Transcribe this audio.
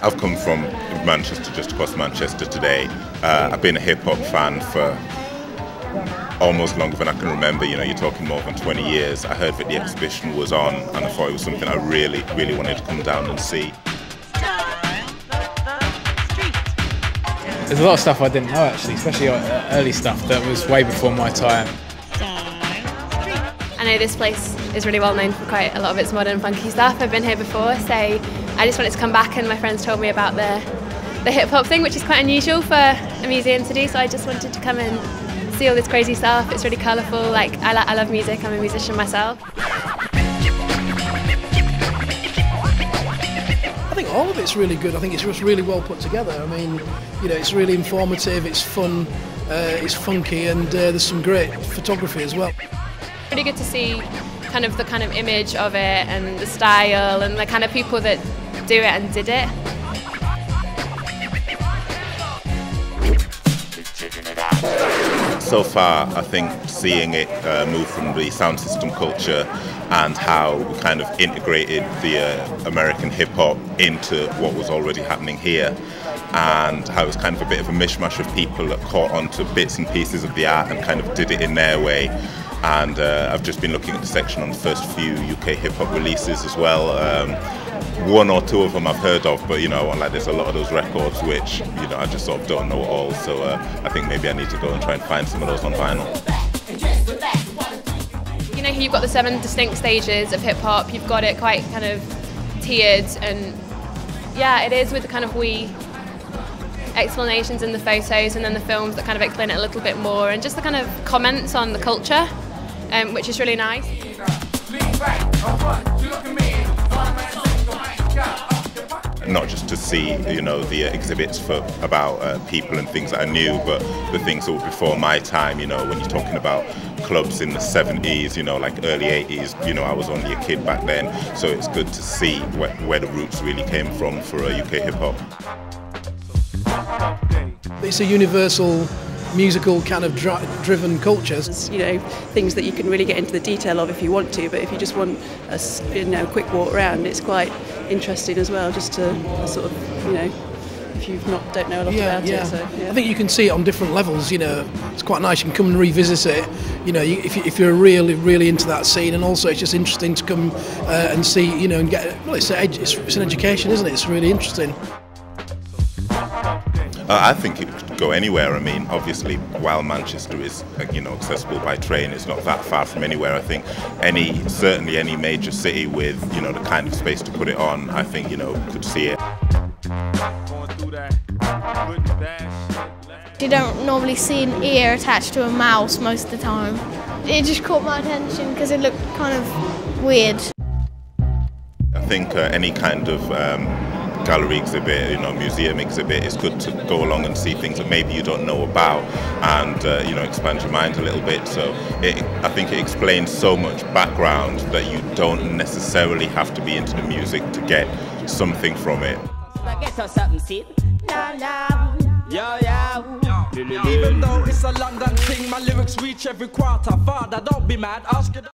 I've come from Manchester, just across Manchester today. I've been a hip-hop fan for almost longer than I can remember. You know, you're talking more than 20 years. I heard that the exhibition was on, and I thought it was something I really wanted to come down and see. There's a lot of stuff I didn't know, actually, especially early stuff that was way before my time. I know this place is really well known for quite a lot of its modern funky stuff. I've been here before, so I just wanted to come back, and my friends told me about the hip hop thing, which is quite unusual for a museum to do, so I just wanted to come and see all this crazy stuff. It's really colourful. Like, I love music, I'm a musician myself. I think all of it's really good. I think it's just really well put together. I mean, you know, it's really informative, it's fun, it's funky, and there's some great photography as well. Really good to see the kind of image of it and the style and the kind of people that do it and did it. So far, I think seeing it move from the sound system culture and how we kind of integrated the American hip-hop into what was already happening here, and how it was kind of a bit of a mishmash of people that caught onto bits and pieces of the art and kind of did it in their way. And I've just been looking at the section on the first few UK hip-hop releases as well. One or two of them I've heard of, but you know, like there's a lot of those records which, you know, I just sort of don't know at all. So I think maybe I need to go and try and find some of those on vinyl. You know, you've got the 7 distinct stages of hip hop. You've got it quite kind of tiered, and yeah, it is with the kind of wee explanations in the photos and then the films that kind of explain it a little bit more, and just the kind of comments on the culture, which is really nice. Not just to see, you know, the exhibits about people and things that I knew, but the things that were before my time. You know, when you're talking about clubs in the 70s, you know, like early 80s, you know, I was only a kid back then, so it's good to see where the roots really came from for UK hip-hop. It's a universal musical kind of driven culture. You know, things that you can really get into the detail of if you want to, but if you just want a quick walk around, it's quite interesting as well, just to sort of, you know, if you don't know a lot about it. So, yeah. I think you can see it on different levels. You know, it's quite nice. You can come and revisit it. You know, if you're really into that scene, and also it's just interesting to come and see. You know, and get, well, it's an education, isn't it? It's really interesting. I think it could go anywhere. I mean, obviously, while Manchester is, you know, accessible by train, it's not that far from anywhere. I think certainly any major city with, you know, the kind of space to put it on, I think, you know, could see it. You don't normally see an ear attached to a mouse most of the time. It just caught my attention because it looked kind of weird. I think any kind of gallery exhibit, you know, museum exhibit, it's good to go along and see things that maybe you don't know about, and you know, expand your mind a little bit. So I think it explains so much background that you don't necessarily have to be into the music to get something from it. Even though it's a London thing, my lyrics reach every quarter. Father, don't be mad, ask it.